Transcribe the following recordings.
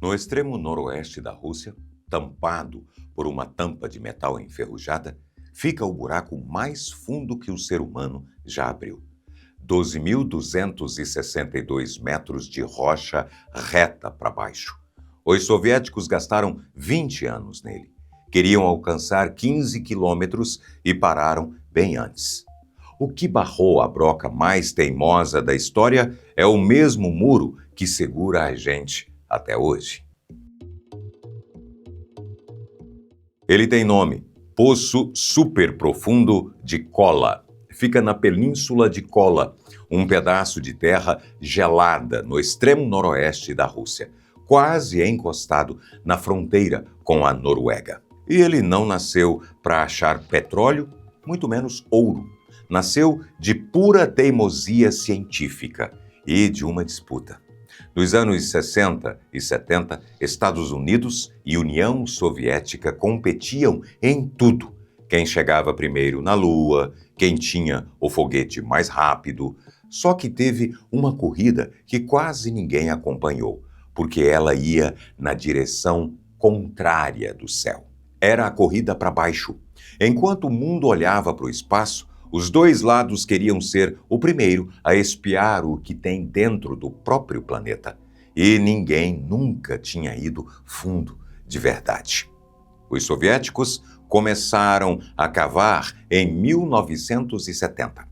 No extremo noroeste da Rússia, tampado por uma tampa de metal enferrujada, fica o buraco mais fundo que o ser humano já abriu. 12.262 metros de rocha reta para baixo. Os soviéticos gastaram 20 anos nele. Queriam alcançar 15 quilômetros e pararam bem antes. O que barrou a broca mais teimosa da história é o mesmo muro que segura a gente até hoje. Ele tem nome: Poço Superprofundo de Kola. Fica na Península de Kola, um pedaço de terra gelada no extremo noroeste da Rússia, quase encostado na fronteira com a Noruega. E ele não nasceu para achar petróleo, muito menos ouro. Nasceu de pura teimosia científica e de uma disputa. Nos anos 60 e 70, Estados Unidos e União Soviética competiam em tudo. Quem chegava primeiro na Lua, quem tinha o foguete mais rápido. Só que teve uma corrida que quase ninguém acompanhou, porque ela ia na direção contrária do céu. Era a corrida para baixo. Enquanto o mundo olhava para o espaço, os dois lados queriam ser o primeiro a espiar o que tem dentro do próprio planeta. E ninguém nunca tinha ido fundo de verdade. Os soviéticos começaram a cavar em 1970.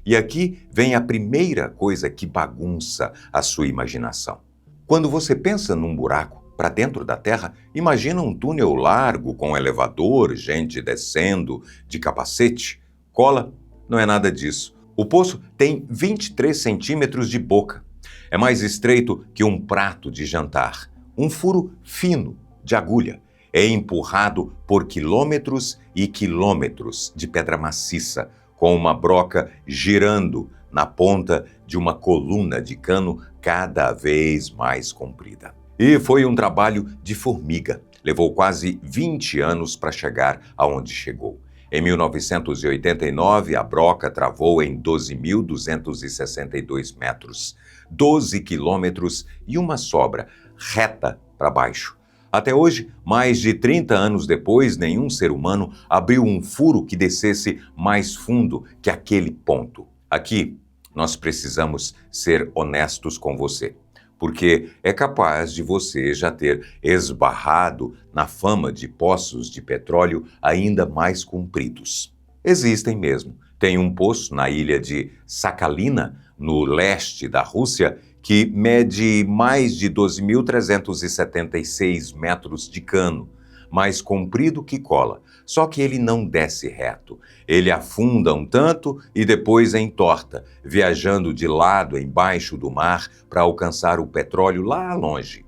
E aqui vem a primeira coisa que bagunça a sua imaginação. Quando você pensa num buraco para dentro da Terra, imagina um túnel largo com elevador, gente descendo de capacete. Kola não é nada disso. O poço tem 23 centímetros de boca. É mais estreito que um prato de jantar. Um furo fino de agulha. É empurrado por quilômetros e quilômetros de pedra maciça, com uma broca girando na ponta de uma coluna de cano cada vez mais comprida. E foi um trabalho de formiga. Levou quase 20 anos para chegar aonde chegou. Em 1989, a broca travou em 12.262 metros, 12 quilômetros e uma sobra, reta para baixo. Até hoje, mais de 30 anos depois, nenhum ser humano abriu um furo que descesse mais fundo que aquele ponto. Aqui, nós precisamos ser honestos com você, porque é capaz de você já ter esbarrado na fama de poços de petróleo ainda mais compridos. Existem mesmo. Tem um poço na ilha de Sakhalina, no leste da Rússia, que mede mais de 12.376 metros de cano, mais comprido que Kola. Só que ele não desce reto. Ele afunda um tanto e depois entorta, viajando de lado embaixo do mar para alcançar o petróleo lá longe.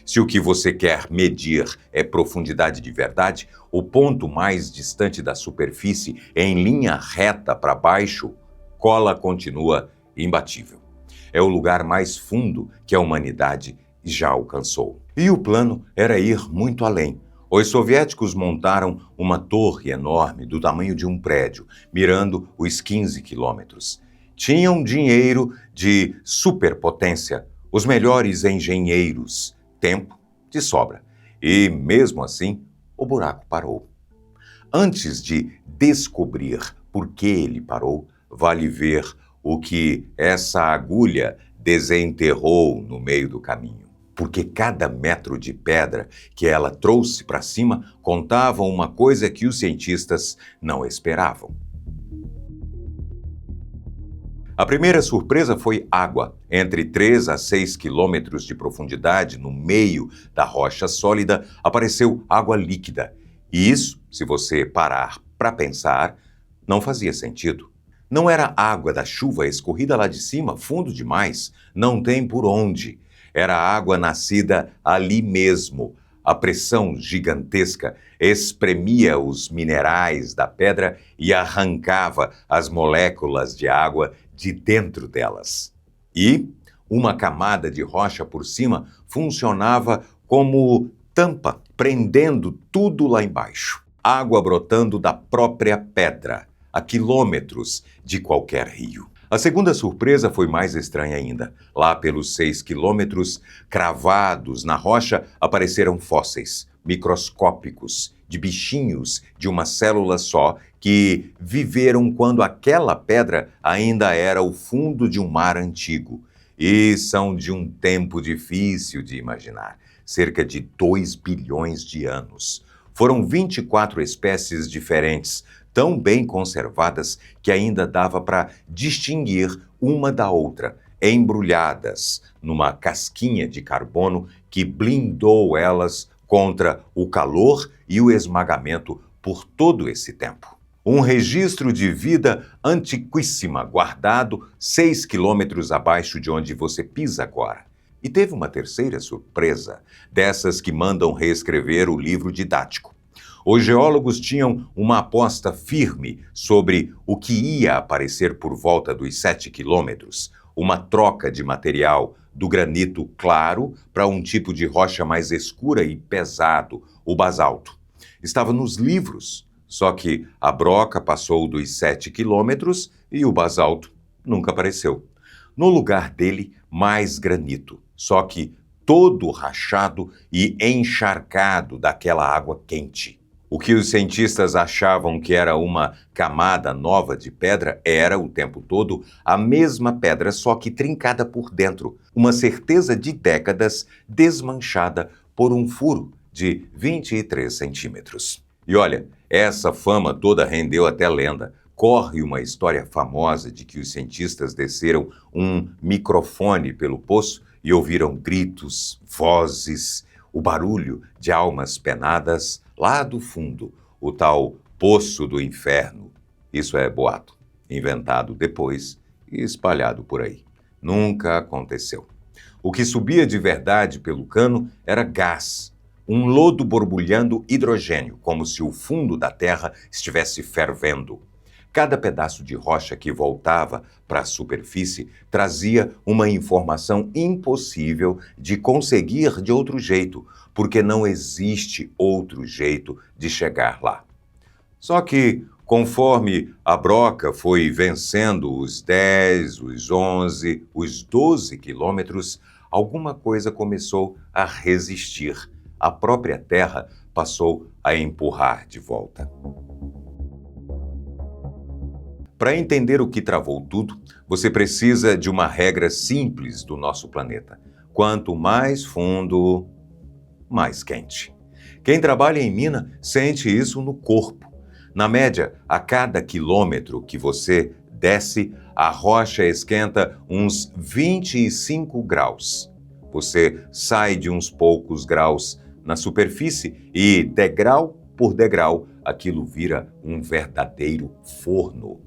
Se o que você quer medir é profundidade de verdade, o ponto mais distante da superfície, em linha reta para baixo, Kola continua imbatível. É o lugar mais fundo que a humanidade já alcançou. E o plano era ir muito além. Os soviéticos montaram uma torre enorme do tamanho de um prédio, mirando os 15 quilômetros. Tinham dinheiro de superpotência, os melhores engenheiros, tempo de sobra. E, mesmo assim, o buraco parou. Antes de descobrir por que ele parou, vale ver o que essa agulha desenterrou no meio do caminho. Porque cada metro de pedra que ela trouxe para cima contava uma coisa que os cientistas não esperavam. A primeira surpresa foi água. Entre 3 a 6 quilômetros de profundidade, no meio da rocha sólida, apareceu água líquida. E isso, se você parar para pensar, não fazia sentido. Não era água da chuva escorrida lá de cima, fundo demais, não tem por onde. Era água nascida ali mesmo. A pressão gigantesca espremia os minerais da pedra e arrancava as moléculas de água de dentro delas. E uma camada de rocha por cima funcionava como tampa, prendendo tudo lá embaixo. Água brotando da própria pedra, a quilômetros de qualquer rio. A segunda surpresa foi mais estranha ainda. Lá pelos 6 quilômetros, cravados na rocha, apareceram fósseis microscópicos de bichinhos de uma célula só que viveram quando aquela pedra ainda era o fundo de um mar antigo. E são de um tempo difícil de imaginar, cerca de 2 bilhões de anos. Foram 24 espécies diferentes, tão bem conservadas que ainda dava para distinguir uma da outra, embrulhadas numa casquinha de carbono que blindou elas contra o calor e o esmagamento por todo esse tempo. Um registro de vida antiquíssima, guardado 6 quilômetros abaixo de onde você pisa agora. E teve uma terceira surpresa, dessas que mandam reescrever o livro didático. Os geólogos tinham uma aposta firme sobre o que ia aparecer por volta dos 7 quilômetros, uma troca de material do granito claro para um tipo de rocha mais escura e pesado, o basalto. Estava nos livros, só que a broca passou dos 7 quilômetros e o basalto nunca apareceu. No lugar dele, mais granito, só que todo rachado e encharcado daquela água quente. O que os cientistas achavam que era uma camada nova de pedra era, o tempo todo, a mesma pedra, só que trincada por dentro. Uma certeza de décadas desmanchada por um furo de 23 centímetros. E olha, essa fama toda rendeu até lenda. Corre uma história famosa de que os cientistas desceram um microfone pelo poço e ouviram gritos, vozes, o barulho de almas penadas lá do fundo, o tal Poço do Inferno. Isso é boato, inventado depois e espalhado por aí. Nunca aconteceu. O que subia de verdade pelo cano era gás, um lodo borbulhando hidrogênio, como se o fundo da Terra estivesse fervendo. Cada pedaço de rocha que voltava para a superfície trazia uma informação impossível de conseguir de outro jeito, porque não existe outro jeito de chegar lá. Só que, conforme a broca foi vencendo os 10, os 11, os 12 quilômetros, alguma coisa começou a resistir. A própria Terra passou a empurrar de volta. Para entender o que travou tudo, você precisa de uma regra simples do nosso planeta. Quanto mais fundo, mais quente. Quem trabalha em mina sente isso no corpo. Na média, a cada quilômetro que você desce, a rocha esquenta uns 25 graus. Você sai de uns poucos graus na superfície e, degrau por degrau, aquilo vira um verdadeiro forno.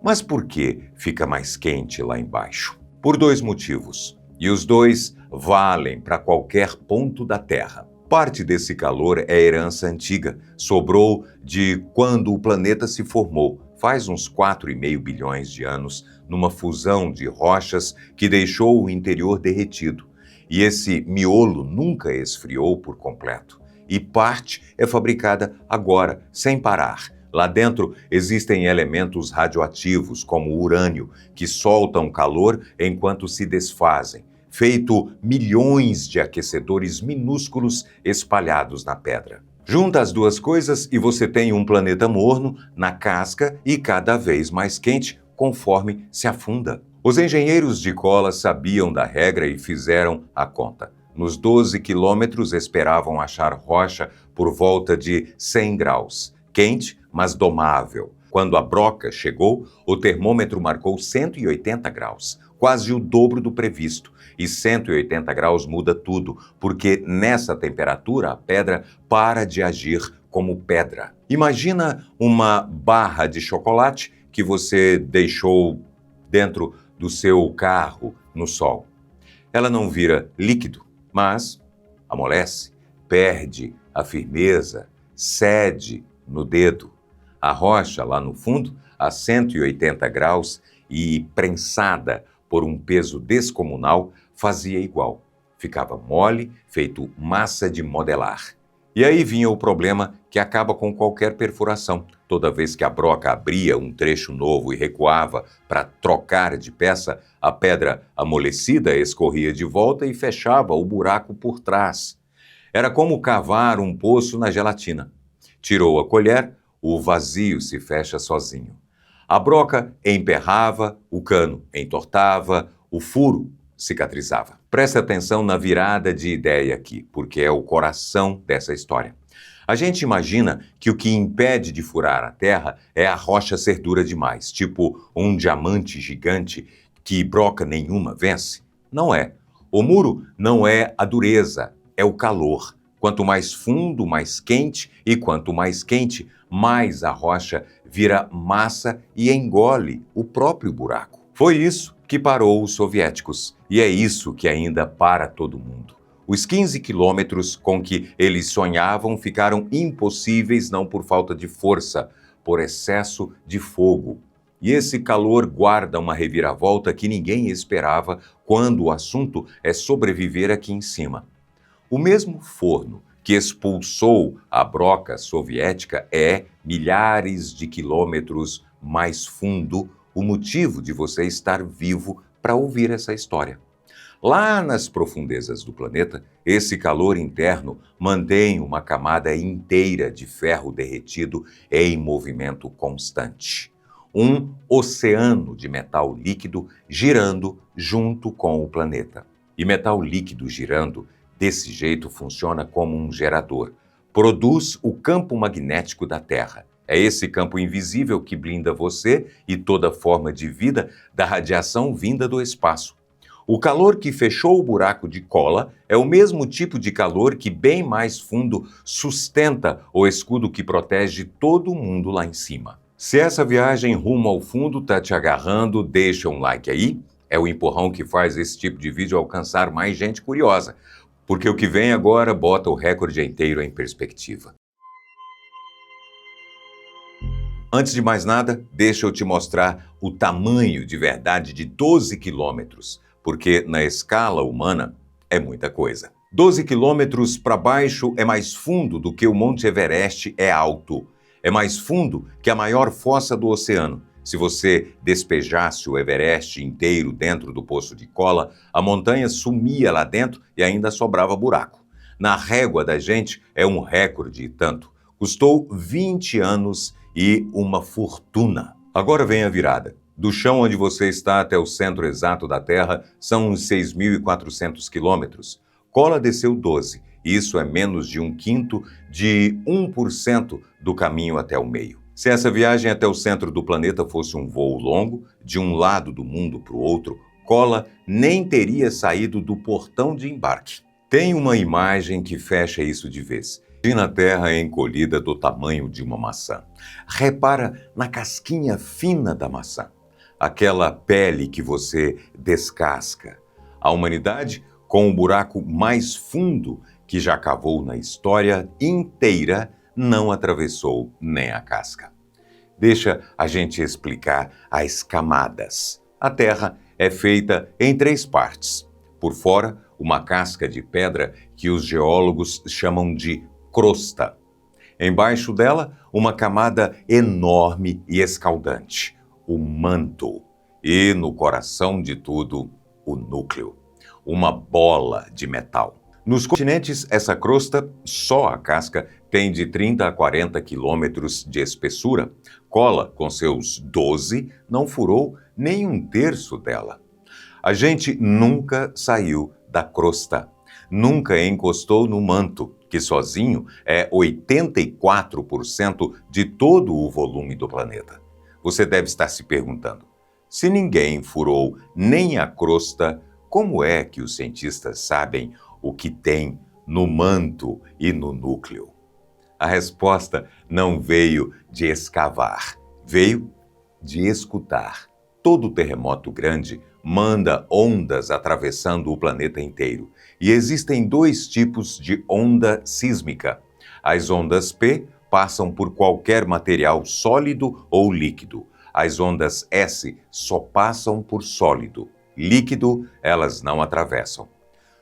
Mas por que fica mais quente lá embaixo? Por 2 motivos, e os 2 valem para qualquer ponto da Terra. Parte desse calor é herança antiga, sobrou de quando o planeta se formou, faz uns 4,5 bilhões de anos, numa fusão de rochas que deixou o interior derretido. E esse miolo nunca esfriou por completo. E parte é fabricada agora, sem parar. Lá dentro existem elementos radioativos, como o urânio, que soltam calor enquanto se desfazem, feito milhões de aquecedores minúsculos espalhados na pedra. Junta as duas coisas e você tem um planeta morno na casca e cada vez mais quente conforme se afunda. Os engenheiros de cola sabiam da regra e fizeram a conta. Nos 12 quilômetros esperavam achar rocha por volta de 100 graus. Quente, mas domável. Quando a broca chegou, o termômetro marcou 180 graus, quase o dobro do previsto. E 180 graus muda tudo, porque nessa temperatura a pedra para de agir como pedra. Imagina uma barra de chocolate que você deixou dentro do seu carro no sol. Ela não vira líquido, mas amolece, perde a firmeza, cede no dedo. A rocha lá no fundo, a 180 graus e prensada por um peso descomunal, fazia igual. Ficava mole, feito massa de modelar. E aí vinha o problema que acaba com qualquer perfuração. Toda vez que a broca abria um trecho novo e recuava para trocar de peça, a pedra amolecida escorria de volta e fechava o buraco por trás. Era como cavar um poço na gelatina. Tirou a colher, o vazio se fecha sozinho. A broca emperrava, o cano entortava, o furo cicatrizava. Preste atenção na virada de ideia aqui, porque é o coração dessa história. A gente imagina que o que impede de furar a terra é a rocha ser dura demais, tipo um diamante gigante que broca nenhuma vence. Não é. O muro não é a dureza, é o calor. Quanto mais fundo, mais quente, e quanto mais quente, mais a rocha vira massa e engole o próprio buraco. Foi isso que parou os soviéticos, e é isso que ainda para todo mundo. Os 15 quilômetros com que eles sonhavam ficaram impossíveis não por falta de força, por excesso de fogo. E esse calor guarda uma reviravolta que ninguém esperava quando o assunto é sobreviver aqui em cima. O mesmo forno que expulsou a broca soviética é, milhares de quilômetros mais fundo, o motivo de você estar vivo para ouvir essa história. Lá nas profundezas do planeta, esse calor interno mantém uma camada inteira de ferro derretido em movimento constante. Um oceano de metal líquido girando junto com o planeta. E metal líquido girando, desse jeito, funciona como um gerador. Produz o campo magnético da Terra. É esse campo invisível que blinda você e toda forma de vida da radiação vinda do espaço. O calor que fechou o buraco de cola é o mesmo tipo de calor que, bem mais fundo, sustenta o escudo que protege todo mundo lá em cima. Se essa viagem rumo ao fundo está te agarrando, deixa um like aí. É o empurrão que faz esse tipo de vídeo alcançar mais gente curiosa, porque o que vem agora bota o recorde inteiro em perspectiva. Antes de mais nada, deixa eu te mostrar o tamanho de verdade de 12 quilômetros. Porque na escala humana é muita coisa. 12 quilômetros para baixo é mais fundo do que o Monte Everest é alto. É mais fundo que a maior fossa do oceano. Se você despejasse o Everest inteiro dentro do poço de cola, a montanha sumia lá dentro e ainda sobrava buraco. Na régua da gente é um recorde e tanto. Custou 20 anos e uma fortuna. Agora vem a virada. Do chão onde você está até o centro exato da Terra são uns 6.400 quilômetros. Kola desceu 12, e isso é menos de 1/5 de 1% do caminho até o meio. Se essa viagem até o centro do planeta fosse um voo longo, de um lado do mundo para o outro, Kola nem teria saído do portão de embarque. Tem uma imagem que fecha isso de vez. Imagina a Terra encolhida do tamanho de uma maçã. Repara na casquinha fina da maçã. Aquela pele que você descasca. A humanidade, com o buraco mais fundo que já cavou na história inteira, não atravessou nem a casca. Deixa a gente explicar as camadas. A Terra é feita em 3 partes. Por fora, uma casca de pedra que os geólogos chamam de crosta. Embaixo dela, uma camada enorme e escaldante, o manto, e no coração de tudo, o núcleo, uma bola de metal. Nos continentes, essa crosta, só a casca, tem de 30 a 40 quilômetros de espessura. Kola, com seus 12, não furou nem 1/3 dela. A gente nunca saiu da crosta, nunca encostou no manto, que sozinho é 84% de todo o volume do planeta. Você deve estar se perguntando, se ninguém furou nem a crosta, como é que os cientistas sabem o que tem no manto e no núcleo? A resposta não veio de escavar, veio de escutar. Todo terremoto grande manda ondas atravessando o planeta inteiro. E existem 2 tipos de onda sísmica. As ondas P passam por qualquer material sólido ou líquido. As ondas S só passam por sólido. Líquido, elas não atravessam.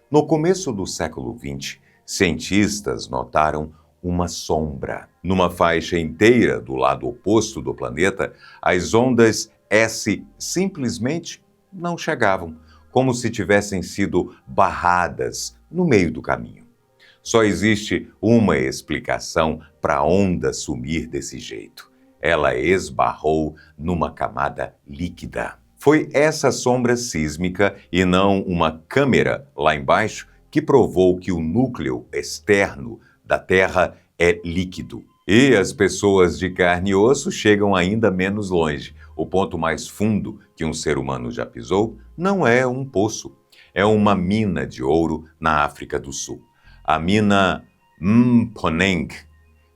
No começo do século XX, cientistas notaram uma sombra. Numa faixa inteira do lado oposto do planeta, as ondas S simplesmente não chegavam, como se tivessem sido barradas no meio do caminho. Só existe uma explicação para a onda sumir desse jeito. Ela esbarrou numa camada líquida. Foi essa sombra sísmica e não uma câmera lá embaixo que provou que o núcleo externo da Terra é líquido. E as pessoas de carne e osso chegam ainda menos longe. O ponto mais fundo que um ser humano já pisou não é um poço, é uma mina de ouro na África do Sul. A mina Mponeng,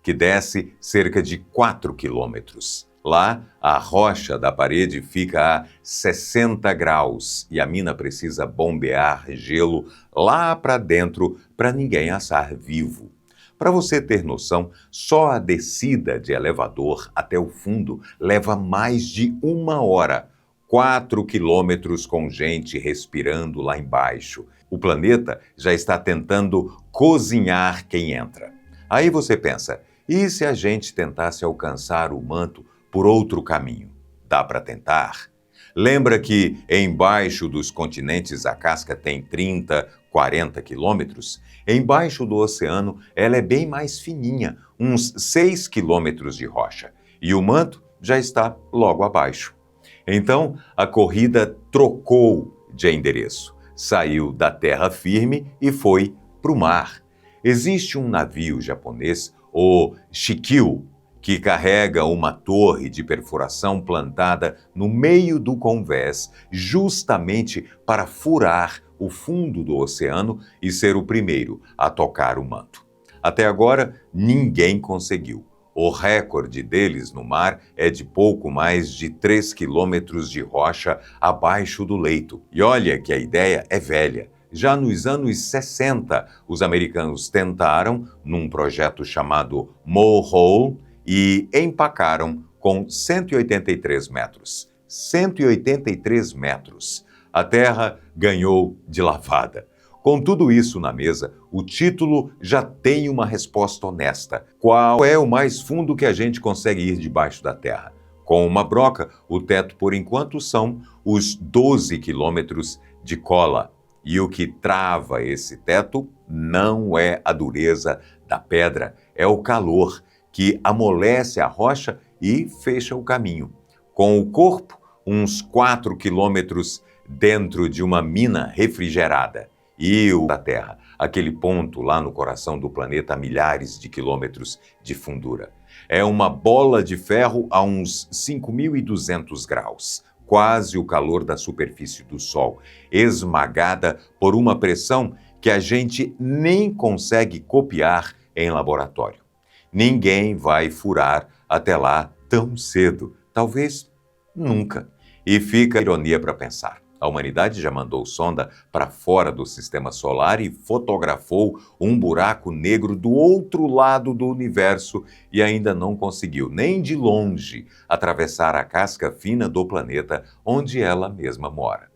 que desce cerca de 4 quilômetros. Lá, a rocha da parede fica a 60 graus e a mina precisa bombear gelo lá para dentro para ninguém assar vivo. Para você ter noção, só a descida de elevador até o fundo leva mais de 1 hora. 4 quilômetros com gente respirando lá embaixo. O planeta já está tentando cozinhar quem entra. Aí você pensa, e se a gente tentasse alcançar o manto por outro caminho? Dá para tentar? Lembra que embaixo dos continentes a casca tem 30, 40 quilômetros? Embaixo do oceano ela é bem mais fininha, uns 6 quilômetros de rocha. E o manto já está logo abaixo. Então, a corrida trocou de endereço. Saiu da terra firme e foi para o mar. Existe um navio japonês, o Shikyu, que carrega uma torre de perfuração plantada no meio do convés, justamente para furar o fundo do oceano e ser o primeiro a tocar o manto. Até agora, ninguém conseguiu. O recorde deles no mar é de pouco mais de 3 quilômetros de rocha abaixo do leito. E olha que a ideia é velha. Já nos anos 60, os americanos tentaram, num projeto chamado Mohole, e empacaram com 183 metros. 183 metros. A Terra ganhou de lavada. Com tudo isso na mesa, o título já tem uma resposta honesta. Qual é o mais fundo que a gente consegue ir debaixo da Terra? Com uma broca, o teto, por enquanto, são os 12 quilômetros de cola. E o que trava esse teto não é a dureza da pedra, é o calor que amolece a rocha e fecha o caminho. Com o corpo, uns 4 quilômetros dentro de uma mina refrigerada. E o da Terra, aquele ponto lá no coração do planeta a milhares de quilômetros de fundura. É uma bola de ferro a uns 5.200 graus, quase o calor da superfície do Sol, esmagada por uma pressão que a gente nem consegue copiar em laboratório. Ninguém vai furar até lá tão cedo, talvez nunca. E fica a ironia para pensar. A humanidade já mandou sonda para fora do sistema solar e fotografou um buraco negro do outro lado do universo e ainda não conseguiu, nem de longe, atravessar a casca fina do planeta onde ela mesma mora.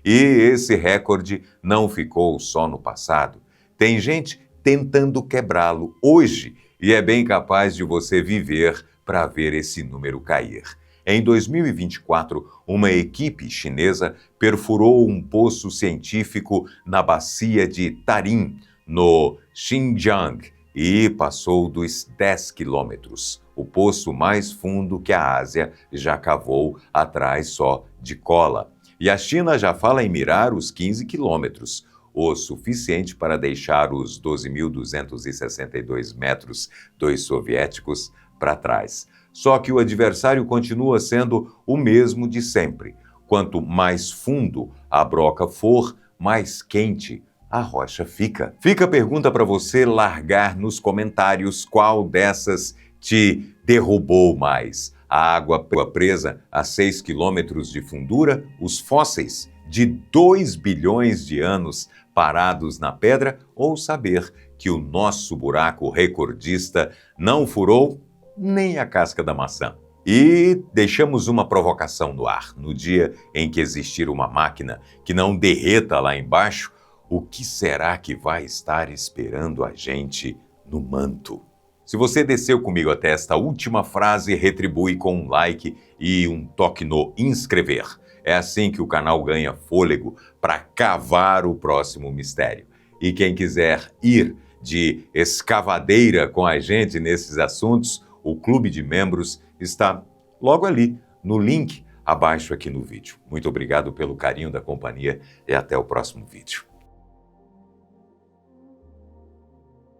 E esse recorde não ficou só no passado. Tem gente tentando quebrá-lo hoje e é bem capaz de você viver para ver esse número cair. Em 2024, uma equipe chinesa perfurou um poço científico na bacia de Tarim, no Xinjiang, e passou dos 10 quilômetros, o poço mais fundo que a Ásia já cavou atrás só de cola. E a China já fala em mirar os 15 quilômetros, o suficiente para deixar os 12.262 metros dos soviéticos para trás. Só que o adversário continua sendo o mesmo de sempre. Quanto mais fundo a broca for, mais quente a rocha fica. Fica a pergunta para você largar nos comentários qual dessas te derrubou mais. A água presa a 6 quilômetros de fundura, os fósseis de 2 bilhões de anos parados na pedra, ou saber que o nosso buraco recordista não furou nem a casca da maçã. E deixamos uma provocação no ar. No dia em que existir uma máquina que não derreta lá embaixo, o que será que vai estar esperando a gente no manto? Se você desceu comigo até esta última frase, retribui com um like e um toque no inscrever. É assim que o canal ganha fôlego para cavar o próximo mistério. E quem quiser ir de escavadeira com a gente nesses assuntos, o Clube de Membros está logo ali, no link abaixo aqui no vídeo. Muito obrigado pelo carinho da companhia e até o próximo vídeo.